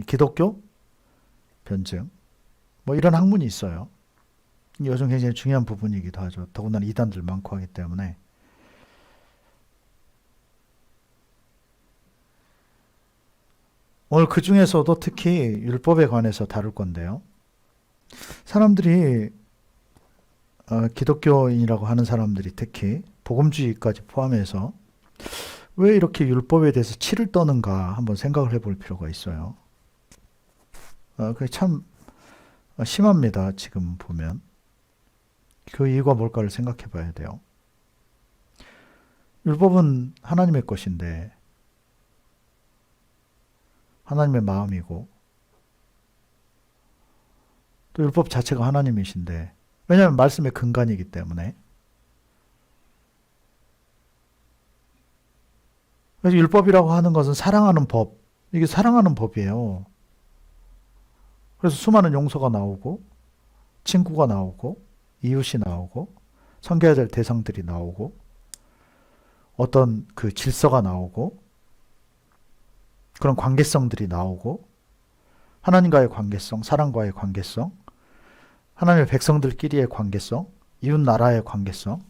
기독교 변증. 뭐 이런 학문이 있어요. 요즘 굉장히 중요한 부분이기도 하죠. 더군다나 이단들 많고 하기 때문에. 오늘 그 중에서도 특히 율법에 관해서 다룰 건데요. 사람들이 기독교인이라고 하는 사람들이 특히 복음주의까지 포함해서 왜 이렇게 율법에 대해서 치를 떠는가 한번 생각을 해볼 필요가 있어요. 그게 참 심합니다. 지금 보면. 그 이유가 뭘까를 생각해 봐야 돼요. 율법은 하나님의 것인데 하나님의 마음이고 또 율법 자체가 하나님이신데 왜냐하면 말씀의 근간이기 때문에 그래서 율법이라고 하는 것은 사랑하는 법, 이게 사랑하는 법이에요. 그래서 수많은 용서가 나오고 친구가 나오고 이웃이 나오고 섬겨야 될 대상들이 나오고 어떤 그 질서가 나오고 그런 관계성들이 나오고 하나님과의 관계성, 사랑과의 관계성, 하나님의 백성들끼리의 관계성, 이웃 나라의 관계성,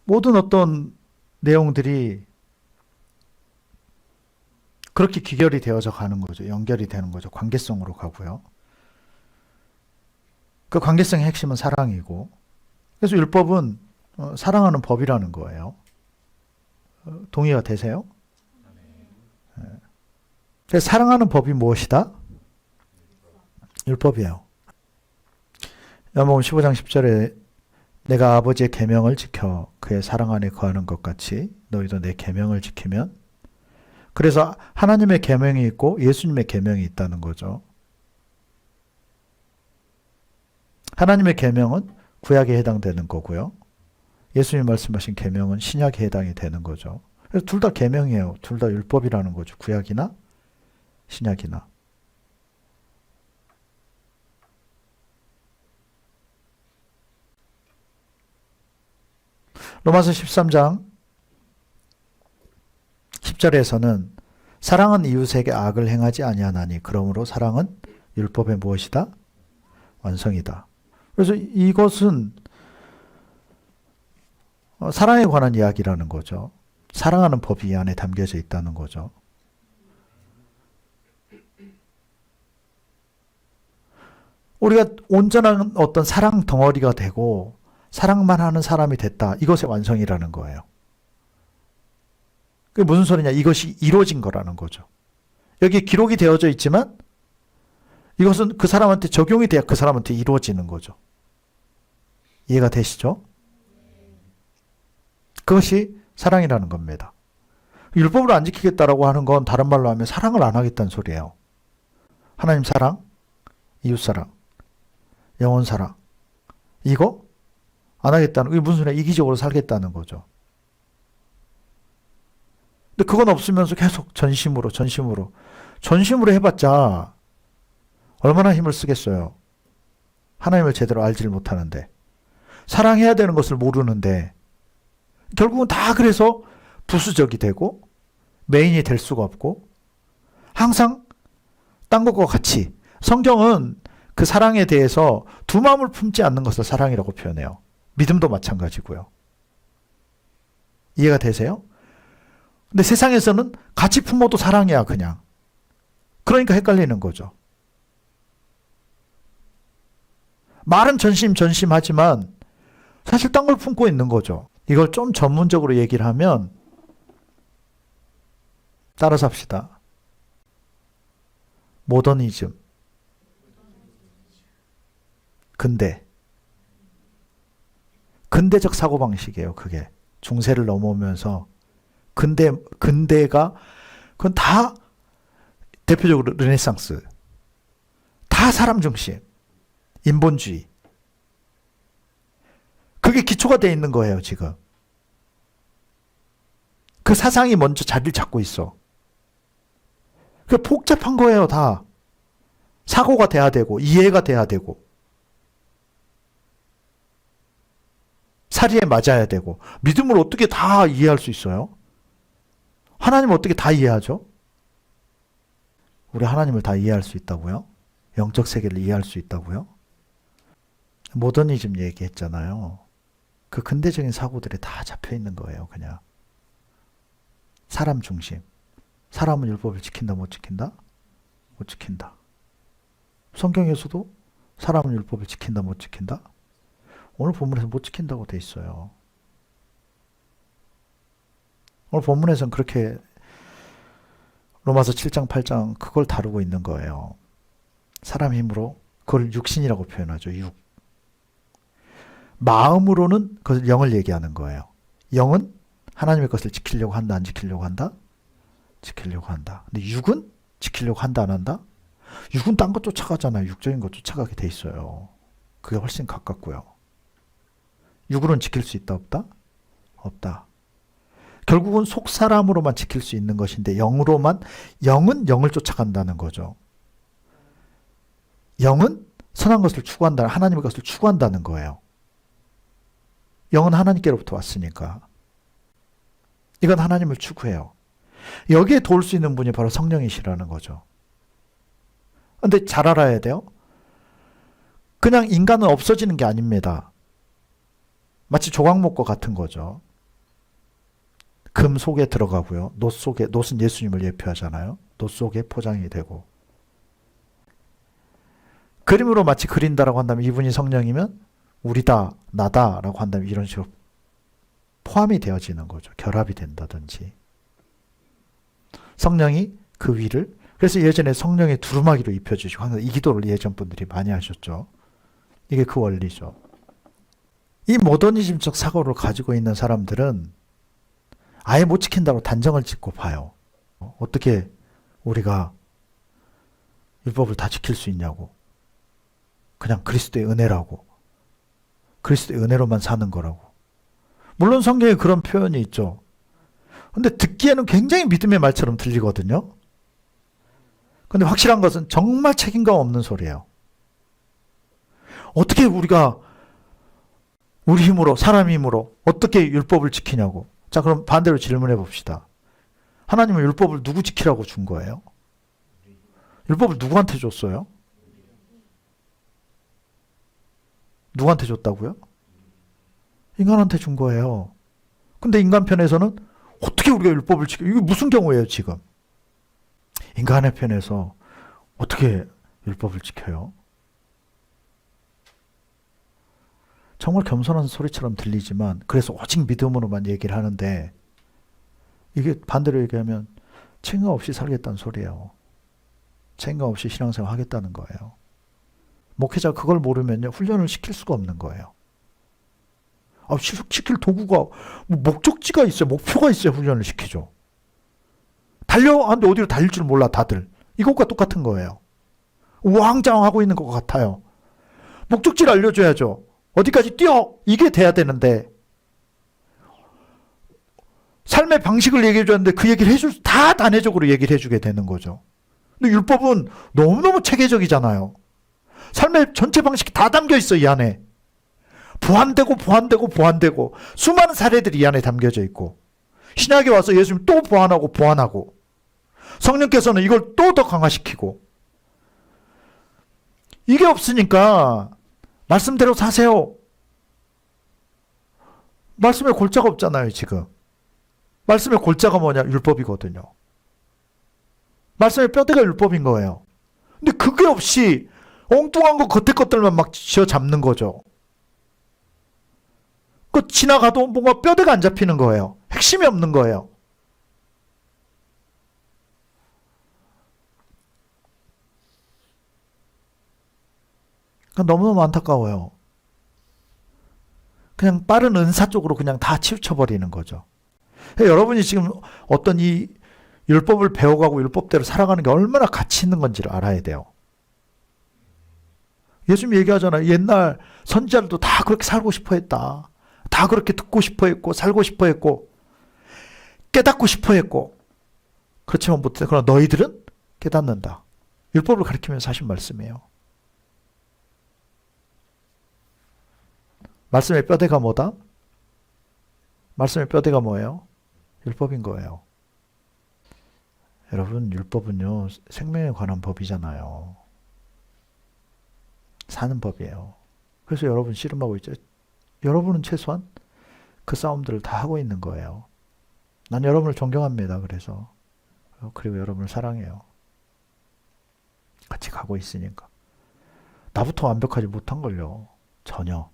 모든 어떤 내용들이 그렇게 귀결이 되어져 가는 거죠. 연결이 되는 거죠. 관계성으로 가고요. 그 관계성의 핵심은 사랑이고, 그래서 율법은 사랑하는 법이라는 거예요. 동의가 되세요? 그래서 사랑하는 법이 무엇이다? 율법이에요. 요한복음 15장 10절에 내가 아버지의 계명을 지켜 그의 사랑 안에 거하는 것 같이 너희도 내 계명을 지키면, 그래서 하나님의 계명이 있고 예수님의 계명이 있다는 거죠. 하나님의 계명은 구약에 해당되는 거고요. 예수님이 말씀하신 계명은 신약에 해당이 되는 거죠. 그래서 둘 다 계명이에요. 둘 다 율법이라는 거죠. 구약이나 신약이나. 로마서 13장 10절에서는 사랑은 이웃에게 악을 행하지 아니하나니 그러므로 사랑은 율법의 무엇이다? 완성이다. 그래서 이것은 사랑에 관한 이야기라는 거죠. 사랑하는 법이 이 안에 담겨져 있다는 거죠. 우리가 온전한 어떤 사랑 덩어리가 되고 사랑만 하는 사람이 됐다. 이것의 완성이라는 거예요. 그게 무슨 소리냐? 이것이 이루어진 거라는 거죠. 여기 기록이 되어져 있지만 이것은 그 사람한테 적용이 돼야 그 사람한테 이루어지는 거죠. 이해가 되시죠? 그것이 사랑이라는 겁니다. 율법을 안 지키겠다라고 하는 건 다른 말로 하면 사랑을 안 하겠다는 소리예요. 하나님 사랑, 이웃 사랑, 영혼 사랑. 이거 안 하겠다는, 이게 무슨 소리야? 이기적으로 살겠다는 거죠. 근데 그건 없으면서 계속 전심으로 해봤자 얼마나 힘을 쓰겠어요. 하나님을 제대로 알지를 못하는데, 사랑해야 되는 것을 모르는데, 결국은 다 그래서 부수적이 되고 메인이 될 수가 없고, 항상 딴 것과 같이, 성경은 그 사랑에 대해서 두 마음을 품지 않는 것을 사랑이라고 표현해요. 믿음도 마찬가지고요. 이해가 되세요? 근데 세상에서는 같이 품어도 사랑이야, 그냥. 그러니까 헷갈리는 거죠. 말은 전심하지만 사실 딴 걸 품고 있는 거죠. 이걸 좀 전문적으로 얘기를 하면, 따라서 합시다. 모더니즘. 근대적 사고방식이에요, 그게. 중세를 넘어오면서 근대가, 그건 다 대표적으로 르네상스. 다 사람 중심. 인본주의. 그게 기초가 돼 있는 거예요, 지금. 그 사상이 먼저 자리를 잡고 있어. 그 복잡한 거예요, 다. 사고가 돼야 되고, 이해가 돼야 되고, 사리에 맞아야 되고, 믿음을 어떻게 다 이해할 수 있어요? 하나님 어떻게 다 이해하죠? 우리 하나님을 다 이해할 수 있다고요? 영적 세계를 이해할 수 있다고요? 모더니즘 얘기했잖아요. 그 근대적인 사고들이 다 잡혀 있는 거예요, 그냥. 사람 중심. 사람은 율법을 지킨다, 못 지킨다? 못 지킨다. 성경에서도 사람은 율법을 지킨다, 못 지킨다? 오늘 본문에서 못 지킨다고 돼 있어요. 오늘 본문에서는 그렇게 로마서 7장, 8장 그걸 다루고 있는 거예요. 사람 힘으로 그걸 육신이라고 표현하죠. 육. 마음으로는 그것을 영을 얘기하는 거예요. 영은 하나님의 것을 지키려고 한다, 안 지키려고 한다? 지키려고 한다. 근데 육은 지키려고 한다, 안 한다? 육은 딴 것 쫓아가잖아요. 육적인 것 쫓아가게 돼 있어요. 그게 훨씬 가깝고요. 육으로는 지킬 수 있다, 없다? 없다. 결국은 속 사람으로만 지킬 수 있는 것인데 영으로만, 영은 영을 쫓아간다는 거죠. 영은 선한 것을 추구한다, 하나님의 것을 추구한다는 거예요. 영은 하나님께로부터 왔으니까. 이건 하나님을 추구해요. 여기에 도울 수 있는 분이 바로 성령이시라는 거죠. 근데 잘 알아야 돼요. 그냥 인간은 없어지는 게 아닙니다. 마치 조각목과 같은 거죠. 금 속에 들어가고요. 놋 속에, 놋은 예수님을 예표하잖아요. 놋 속에 포장이 되고. 그림으로 마치 그린다라고 한다면 이분이 성령이면 우리다, 나다라고 한다면 이런 식으로 포함이 되어지는 거죠. 결합이 된다든지. 성령이 그 위를, 그래서 예전에 성령의 두루마기로 입혀주시고 항상 이 기도를 예전 분들이 많이 하셨죠. 이게 그 원리죠. 이 모더니즘적 사고를 가지고 있는 사람들은 아예 못 지킨다고 단정을 짓고 봐요. 어떻게 우리가 율법을 다 지킬 수 있냐고. 그냥 그리스도의 은혜라고. 그리스도의 은혜로만 사는 거라고. 물론 성경에 그런 표현이 있죠. 근데 듣기에는 굉장히 믿음의 말처럼 들리거든요. 근데 확실한 것은 정말 책임감 없는 소리예요. 어떻게 우리가 우리 힘으로, 사람 힘으로 어떻게 율법을 지키냐고. 자, 그럼 반대로 질문해 봅시다. 하나님은 율법을 누구 지키라고 준 거예요? 율법을 누구한테 줬어요? 누구한테 줬다고요? 인간한테 준 거예요. 근데 인간 편에서는 어떻게 우리가 율법을 지켜? 이게 무슨 경우예요, 지금? 인간의 편에서 어떻게 율법을 지켜요? 정말 겸손한 소리처럼 들리지만 그래서 오직 믿음으로만 얘기를 하는데 이게 반대로 얘기하면 책임감 없이 살겠다는 소리예요. 책임감 없이 신앙생활 하겠다는 거예요. 목회자가 그걸 모르면요, 훈련을 시킬 수가 없는 거예요. 시킬 도구가, 뭐 목적지가 있어요. 목표가 있어야 훈련을 시키죠. 달려하는데 어디로 달릴 줄 몰라, 다들. 이것과 똑같은 거예요. 우왕좌왕하고 있는 것 같아요. 목적지를 알려줘야죠. 어디까지 뛰어! 이게 돼야 되는데, 삶의 방식을 얘기해 줬는데 그 얘기를 다 단회적으로 얘기를 해주게 되는 거죠. 근데 율법은 너무너무 체계적이잖아요. 삶의 전체 방식이 다 담겨 있어, 이 안에. 보완되고 수많은 사례들이 이 안에 담겨져 있고, 신약에 와서 예수님 또 보완하고 성령께서는 이걸 또 더 강화시키고, 이게 없으니까 말씀대로 사세요. 말씀에 골자가 없잖아요, 지금. 말씀의 골자가 뭐냐? 율법이거든요. 말씀의 뼈대가 율법인 거예요. 근데 그게 없이 엉뚱한 거 겉에 것들만 막 쥐어 잡는 거죠. 그 지나가도 뭔가 뼈대가 안 잡히는 거예요. 핵심이 없는 거예요. 그러니까 너무너무 안타까워요. 그냥 빠른 은사 쪽으로 그냥 다 치우쳐버리는 거죠. 여러분이 지금 어떤 이 율법을 배워가고 율법대로 살아가는 게 얼마나 가치 있는 건지를 알아야 돼요. 예수님 얘기하잖아요. 옛날 선지자들도 다 그렇게 살고 싶어 했다. 다 그렇게 듣고 싶어 했고, 살고 싶어 했고, 깨닫고 싶어 했고, 그렇지만 못해. 그러나 너희들은 깨닫는다. 율법을 가리키면서 하신 말씀이에요. 말씀의 뼈대가 뭐다? 말씀의 뼈대가 뭐예요? 율법인 거예요. 여러분, 율법은요, 생명에 관한 법이잖아요. 사는 법이에요. 그래서 여러분 씨름하고 있죠. 여러분은 최소한 그 싸움들을 다 하고 있는 거예요. 난 여러분을 존경합니다. 그리고 여러분을 사랑해요. 같이 가고 있으니까. 나부터 완벽하지 못한걸요. 전혀.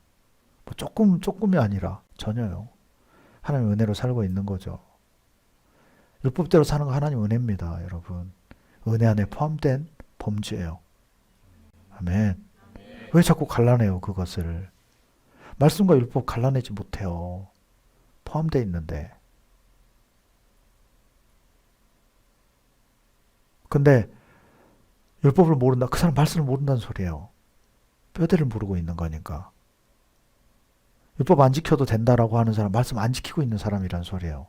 뭐 조금이 아니라 전혀요. 하나님 은혜로 살고 있는 거죠. 율법대로 사는 거 하나님 은혜입니다, 여러분. 은혜 안에 포함된 범죄예요. 아멘. 왜 자꾸 갈라내요, 그것을? 말씀과 율법 갈라내지 못해요. 포함되어 있는데. 근데 율법을 모른다. 그 사람 말씀을 모른다는 소리예요. 뼈대를 모르고 있는 거니까. 율법 안 지켜도 된다라고 하는 사람, 말씀 안 지키고 있는 사람이란 소리예요.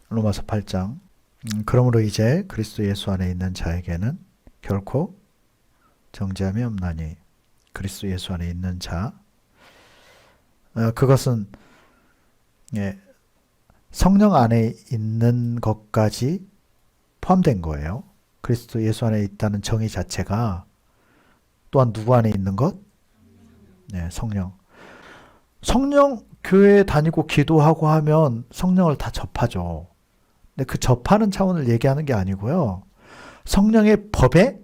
로마서 8장. 그러므로 이제 그리스도 예수 안에 있는 자에게는 결코 정죄함이 없나니. 그리스도 예수 안에 있는 자. 그것은 성령 안에 있는 것까지 포함된 거예요. 그리스도 예수 안에 있다는 정의 자체가 또한 누구 안에 있는 것? 네, 성령. 성령 교회에 다니고 기도하고 하면 성령을 다 접하죠. 근데 그 접하는 차원을 얘기하는 게 아니고요. 성령의 법에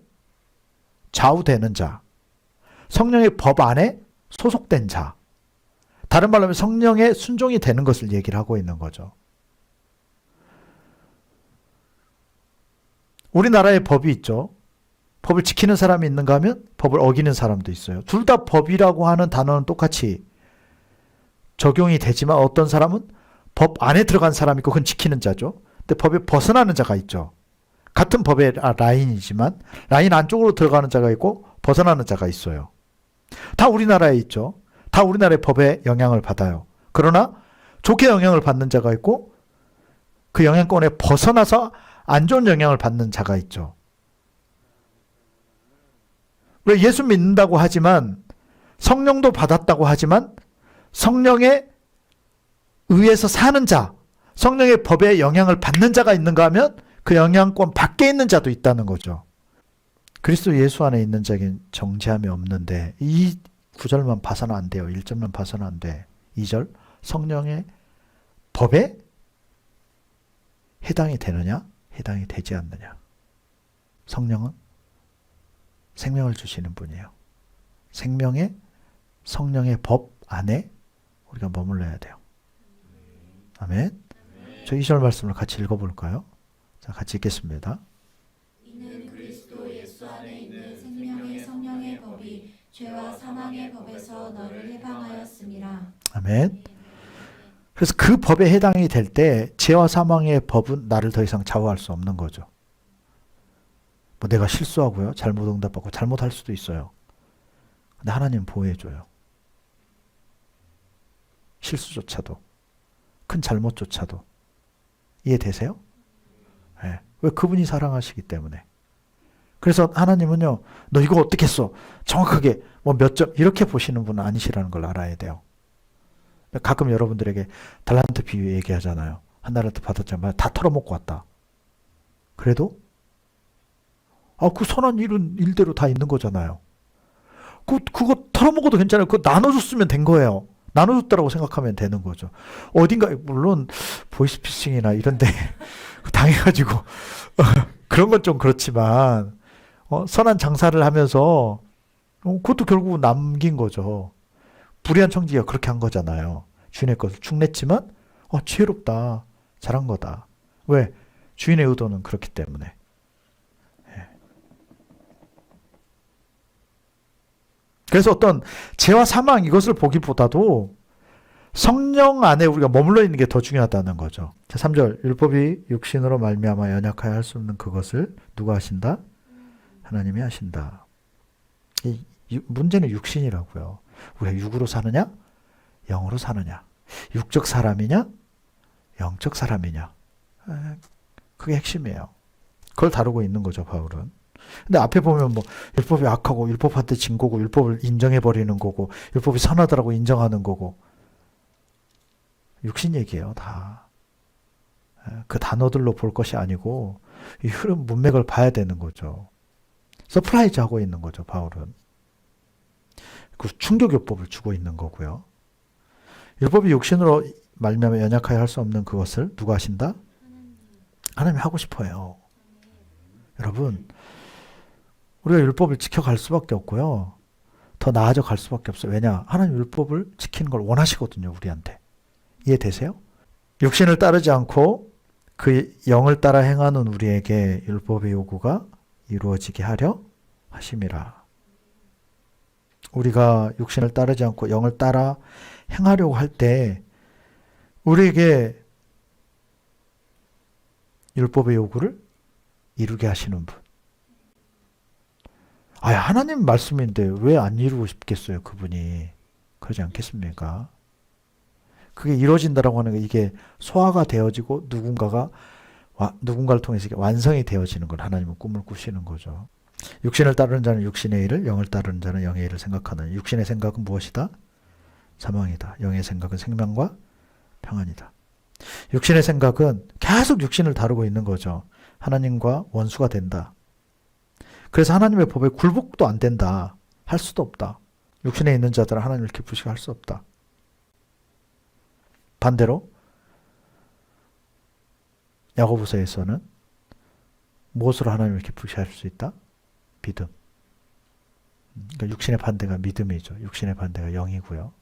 좌우되는 자. 성령의 법 안에 소속된 자. 다른 말로 하면 성령의 순종이 되는 것을 얘기를 하고 있는 거죠. 우리나라에 법이 있죠. 법을 지키는 사람이 있는가 하면 법을 어기는 사람도 있어요. 둘 다 법이라고 하는 단어는 똑같이 적용이 되지만 어떤 사람은 법 안에 들어간 사람이 있고 그건 지키는 자죠. 근데 법에 벗어나는 자가 있죠. 같은 법의 라인이지만 라인 안쪽으로 들어가는 자가 있고 벗어나는 자가 있어요. 다 우리나라에 있죠. 다 우리나라의 법에 영향을 받아요. 그러나 좋게 영향을 받는 자가 있고 그 영향권에 벗어나서 안 좋은 영향을 받는 자가 있죠. 왜 예수 믿는다고 하지만 성령도 받았다고 하지만 성령에 의해서 사는 자, 성령의 법에 영향을 받는 자가 있는가 하면 그 영향권 밖에 있는 자도 있다는 거죠. 그리스도 예수 안에 있는 자에겐 정죄함이 없는데 이 9절만 봐서는 안 돼요. 1절만 봐서는 안 돼. 2절 성령의 법에 해당이 되느냐? 해당이 되지 않느냐? 성령은 생명을 주시는 분이에요. 성령의 법 안에 우리가 머물러야 돼요. 아멘. 저 2절 말씀을 같이 읽어볼까요? 자, 같이 읽겠습니다. 이는 그리스도 예수 안에 있는 생명의 성령의 법이 죄와 사망의 법에서 너를 해방하였음이라. 아멘. 그래서 그 법에 해당이 될 때 죄와 사망의 법은 나를 더 이상 좌우할 수 없는 거죠. 뭐 내가 실수하고요. 잘못 응답하고 잘못할 수도 있어요. 근데 하나님 보호해줘요. 실수조차도. 큰 잘못조차도. 이해되세요? 네. 왜? 그분이 사랑하시기 때문에. 그래서 하나님은요. 너 이거 어떻게 했어? 정확하게 뭐 몇 점 이렇게 보시는 분은 아니시라는 걸 알아야 돼요. 가끔 여러분들에게 달란트 비유 얘기하잖아요. 한 달란트 받았지만 다 털어먹고 왔다. 그래도 그 선한 일은 일대로 다 있는 거잖아요. 그거 털어먹어도 괜찮아요. 그거 나눠줬으면 된 거예요. 나눠줬다라고 생각하면 되는 거죠. 어딘가 물론 보이스피싱이나 이런데 당해가지고 그런 건 좀 그렇지만 선한 장사를 하면서 그것도 결국은 남긴 거죠. 불의한 청지기가 그렇게 한 거잖아요. 주인의 것을 축냈지만 지혜롭다. 잘한 거다. 왜? 주인의 의도는 그렇기 때문에. 그래서 어떤 죄와 사망 이것을 보기보다도 성령 안에 우리가 머물러 있는 게 더 중요하다는 거죠. 자, 3절 율법이 육신으로 말미암아 연약하여 할 수 없는 그것을 누가 하신다? 하나님이 하신다. 문제는 육신이라고요. 우리가 육으로 사느냐? 영으로 사느냐? 육적 사람이냐? 영적 사람이냐? 그게 핵심이에요. 그걸 다루고 있는 거죠, 바울은. 근데 앞에 보면 뭐 율법이 악하고 율법한테 진 거고 율법을 인정해버리는 거고 율법이 선하다라고 인정하는 거고 육신 얘기예요, 다. 그 단어들로 볼 것이 아니고 이 흐름 문맥을 봐야 되는 거죠. 서프라이즈 하고 있는 거죠, 바울은. 그 충격요법을 주고 있는 거고요. 율법이 육신으로 말미암아 연약하여 할 수 없는 그것을 누가 하신다? 하나님이 하고 싶어요. 여러분, 우리가 율법을 지켜갈 수밖에 없고요. 더 나아져 갈 수밖에 없어요. 왜냐? 하나님 율법을 지키는 걸 원하시거든요, 우리한테. 이해되세요? 육신을 따르지 않고 그 영을 따라 행하는 우리에게 율법의 요구가 이루어지게 하려 하심이라. 우리가 육신을 따르지 않고 영을 따라 행하려고 할 때 우리에게 율법의 요구를 이루게 하시는 분. 하나님 말씀인데 왜 안 이루고 싶겠어요, 그분이. 그러지 않겠습니까? 그게 이루어진다라고 하는 게 이게 소화가 되어지고 누군가를 통해서 이게 완성이 되어지는 걸 하나님은 꿈을 꾸시는 거죠. 육신을 따르는 자는 육신의 일을, 영을 따르는 자는 영의 일을 생각하는. 육신의 생각은 무엇이다? 사망이다. 영의 생각은 생명과 평안이다. 육신의 생각은 계속 육신을 다루고 있는 거죠. 하나님과 원수가 된다. 그래서 하나님의 법에 굴복도 안 된다. 할 수도 없다. 육신에 있는 자들은 하나님을 기쁘시게 할 수 없다. 반대로 야고보서에서는 무엇으로 하나님을 기쁘시게 할 수 있다? 믿음. 그러니까 육신의 반대가 믿음이죠. 육신의 반대가 영이고요.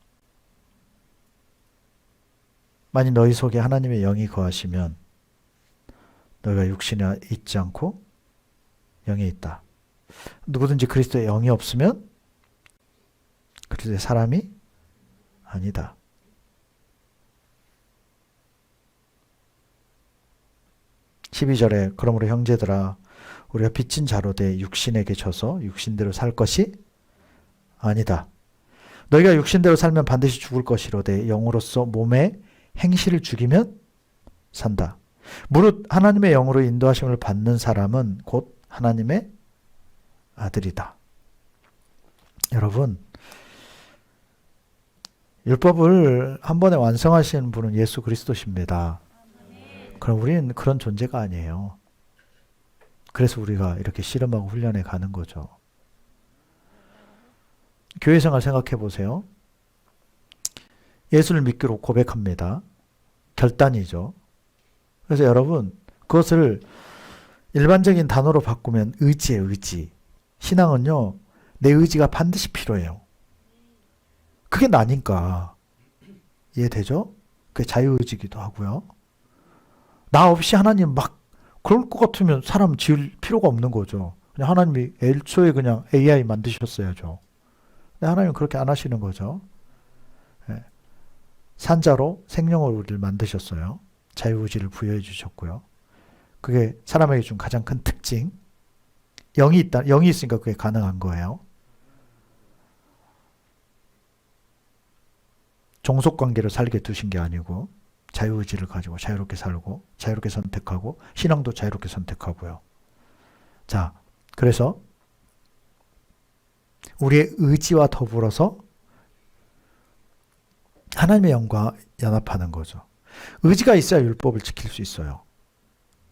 만일 너희 속에 하나님의 영이 거하시면 너희가 육신에 있지 않고 영에 있다. 누구든지 그리스도의 영이 없으면 그리스도의 사람이 아니다. (12절에) 그러므로 형제들아 우리가 빚진 자로 돼 육신에게 져서 육신대로 살 것이 아니다. 너희가 육신대로 살면 반드시 죽을 것이로되 영으로서 몸의 행실을 죽이면 산다. 무릇 하나님의 영으로 인도하심을 받는 사람은 곧 하나님의 아들이다. 여러분, 율법을 한 번에 완성하시는 분은 예수 그리스도십니다. 그럼 우리는 그런 존재가 아니에요. 그래서 우리가 이렇게 씨름하고 훈련해 가는 거죠. 교회 생활 생각해 보세요. 예수를 믿기로 고백합니다. 결단이죠. 그래서 여러분, 그것을 일반적인 단어로 바꾸면 의지예요, 의지. 신앙은요, 내 의지가 반드시 필요해요. 그게 나니까. 이해되죠? 그게 자유의지기도 하고요. 나 없이 하나님 막 그럴 것 같으면 사람 지을 필요가 없는 거죠. 그냥 하나님이 애초에 그냥 AI 만드셨어야죠. 근데 하나님은 그렇게 안 하시는 거죠. 산자로 생명으로 우리를 만드셨어요. 자유의지를 부여해 주셨고요. 그게 사람에게 준 가장 큰 특징. 영이 있으니까 그게 가능한 거예요. 종속관계를 살게 두신 게 아니고 자유의지를 가지고 자유롭게 살고 자유롭게 선택하고 신앙도 자유롭게 선택하고요. 자, 그래서 우리의 의지와 더불어서 하나님의 영과 연합하는 거죠. 의지가 있어야 율법을 지킬 수 있어요.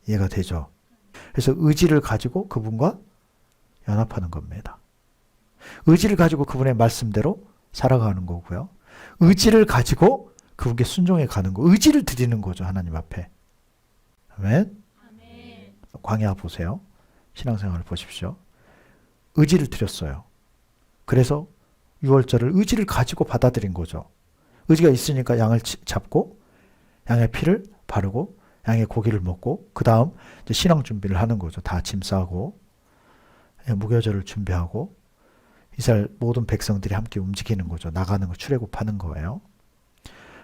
이해가 되죠? 그래서 의지를 가지고 그분과 연합하는 겁니다. 의지를 가지고 그분의 말씀대로 살아가는 거고요. 의지를 가지고 그분께 순종해 가는 거. 의지를 드리는 거죠. 하나님 앞에. 아멘. 광야 보세요. 신앙생활을 보십시오. 의지를 드렸어요. 그래서 유월절을 의지를 가지고 받아들인 거죠. 의지가 있으니까 양을 잡고 양의 피를 바르고 양의 고기를 먹고 그 다음 신앙 준비를 하는 거죠. 다 짐 싸고 무교절을 준비하고 이스라엘 모든 백성들이 함께 움직이는 거죠. 나가는 거 출애굽하는 거예요.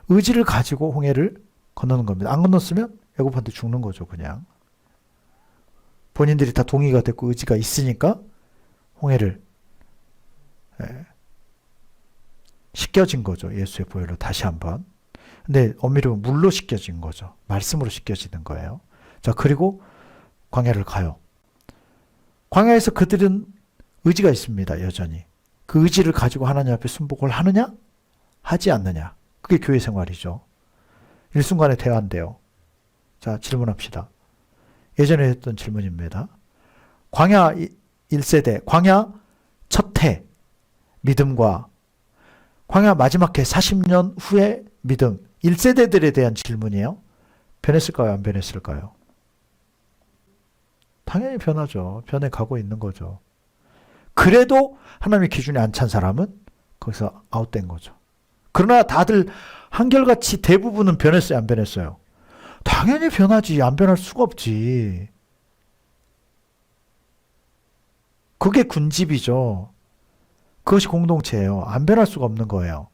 의지를 가지고 홍해를 건너는 겁니다. 안 건넜으면 애굽한테 죽는 거죠. 그냥. 본인들이 다 동의가 됐고 의지가 있으니까 홍해를 씻겨진 거죠. 예수의 보혈로 다시 한번. 근데 엄밀히 물로 씻겨진 거죠. 말씀으로 씻겨지는 거예요. 자, 그리고 광야를 가요. 광야에서 그들은 의지가 있습니다. 여전히. 그 의지를 가지고 하나님 앞에 순복을 하느냐? 하지 않느냐? 그게 교회 생활이죠. 일순간에 대화인데요. 자, 질문합시다. 예전에 했던 질문입니다. 광야 1세대, 광야 첫 해 믿음과 광야 마지막 해 40년 후의 믿음, 1세대들에 대한 질문이에요. 변했을까요? 안 변했을까요? 당연히 변하죠. 변해가고 있는 거죠. 그래도 하나님의 기준에 안 찬 사람은 거기서 아웃된 거죠. 그러나 다들 한결같이 대부분은 변했어요? 안 변했어요? 당연히 변하지. 안 변할 수가 없지. 그게 군집이죠. 그것이 공동체예요. 안 변할 수가 없는 거예요.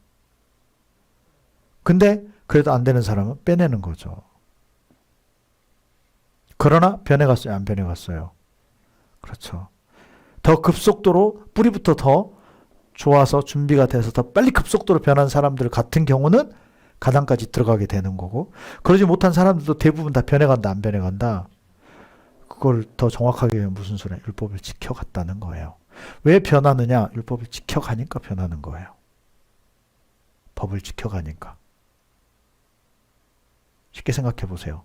근데 그래도 안 되는 사람은 빼내는 거죠. 그러나 변해갔어요? 안 변해갔어요? 그렇죠. 더 급속도로 뿌리부터 더 좋아서 준비가 돼서 더 빨리 급속도로 변한 사람들 같은 경우는 가당까지 들어가게 되는 거고, 그러지 못한 사람들도 대부분 다 변해간다, 안 변해간다. 그걸 더 정확하게 하면 무슨 소리냐? 율법을 지켜갔다는 거예요. 왜 변하느냐? 율법을 지켜가니까 변하는 거예요. 법을 지켜가니까. 쉽게 생각해 보세요.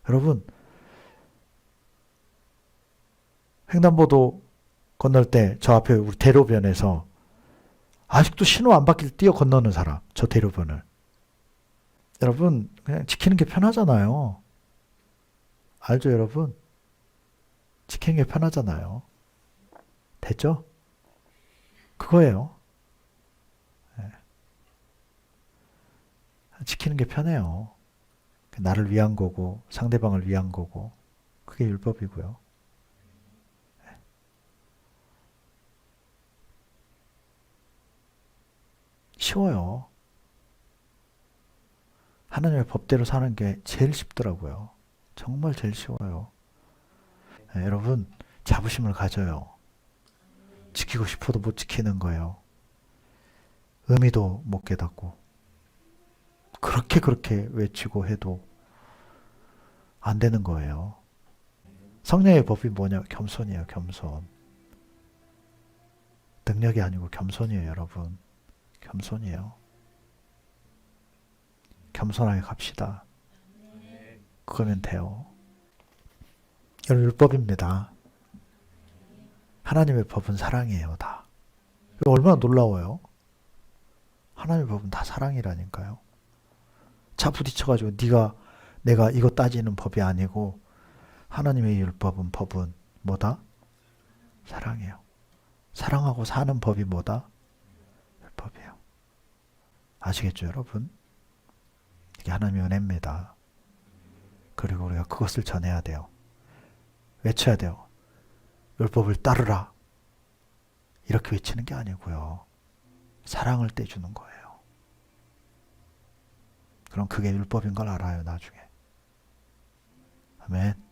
여러분, 횡단보도 건널 때 저 앞에 우리 대로변에서 아직도 신호 안 받길 뛰어 건너는 사람, 저 대로변을. 여러분, 그냥 지키는 게 편하잖아요. 알죠, 여러분? 지키는 게 편하잖아요. 됐죠? 그거예요. 네. 지키는 게 편해요. 나를 위한 거고, 상대방을 위한 거고, 그게 율법이고요. 네. 쉬워요. 하나님의 법대로 사는 게 제일 쉽더라고요. 정말 제일 쉬워요. 네, 여러분, 자부심을 가져요. 지키고 싶어도 못 지키는 거예요. 의미도 못 깨닫고. 그렇게 외치고 해도 안 되는 거예요. 성령의 법이 뭐냐? 겸손이에요, 겸손. 능력이 아니고 겸손이에요, 여러분. 겸손이에요. 겸손하게 갑시다. 그거면 돼요. 여러분, 율법입니다. 하나님의 법은 사랑이에요, 다. 얼마나 놀라워요. 하나님의 법은 다 사랑이라니까요. 차 부딪혀가지고 내가 이거 따지는 법이 아니고 하나님의 율법은 뭐다? 사랑이에요. 사랑하고 사는 법이 뭐다? 율법이에요. 아시겠죠, 여러분? 이게 하나님의 은혜입니다. 그리고 우리가 그것을 전해야 돼요. 외쳐야 돼요. 율법을 따르라. 이렇게 외치는 게 아니고요. 사랑을 떼주는 거예요. 그럼 그게 율법인 걸 알아요, 나중에. 아멘.